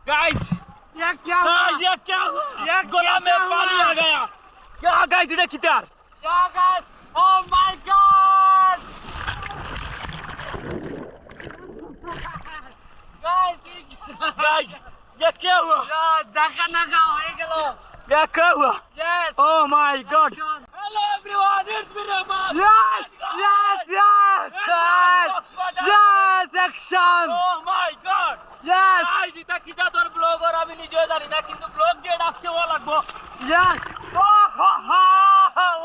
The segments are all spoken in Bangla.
गाइस ये क्या हुआ? ये क्या हुआ? गला में पानी आ गया। क्या गाइस ये कितार? Yeah, guys! Oh my God! Guys ये क्या हुआ? জায়গা নাগা হয়ে গেল। ये क्या हुआ? Yes! Oh my God! Hello everyone, it's me Rahman. Yes! Yes! Yes! Yes! Yes! Action! Oh my God! Yes! Guys এটা কি জাদুর ব্লগ আর আমি নিজেও জানি না কিন্তু ব্লগ যে আজকে ওয়া লাগবো। Yes! Oh ho ho!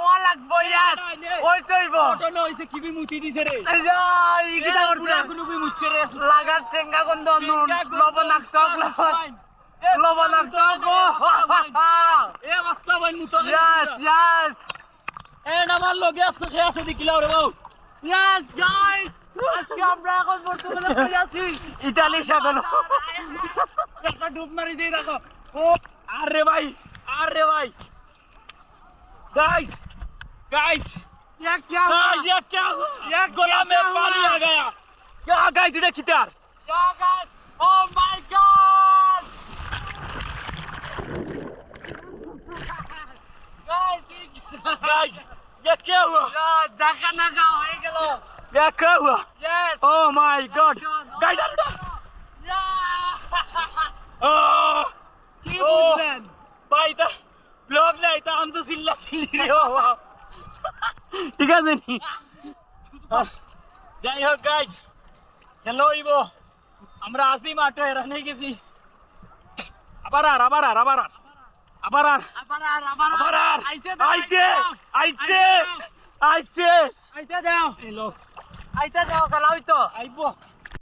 ও লাগবো yes! ওই তৈবো। ফটো না হইছে কি মুতি দিছে রে। এই কিটা করতে? পুরা কোনো বি মুচ্ছে রে। লাগার চেঙ্গা গন্ধ লবণাক্ত লবণাক্ত গো। এ মাছলা বাইন মুতো। Yes! Yes! এন্ড আমার লগে আজকে খেয়ে আছে দেখিলাও রে বাবু। Yes, guys! আজকে আমরা এখন বর্তমানে পড়ে আছি ইতালি সাগর। একটা ডুব মারি দেই রাখো। ও আরে ভাই गाइस गाइस ये क्या हुआ? ये क्या हुआ? गला में पानी आ गया। क्या गाइस ये कितार? Yeah, guys! Oh my God! Guys ये क्या हुआ? জায়গা নাগা হয়ে গেল। ये क्या हुआ? Yes! Oh my God! Guys কি বুঝলেন? भाई दा ব্লগ না এটা আমি তো চিল্লা চিল্লি রে বাবা। ঠিক আছে নি? যাই হোক গাইস হ্যালো ইবো আমরা আসি মাঠে রানে গেছি। আবার আইতে আইতে দাও এলো আইতে দাও গেল হইতো আইবো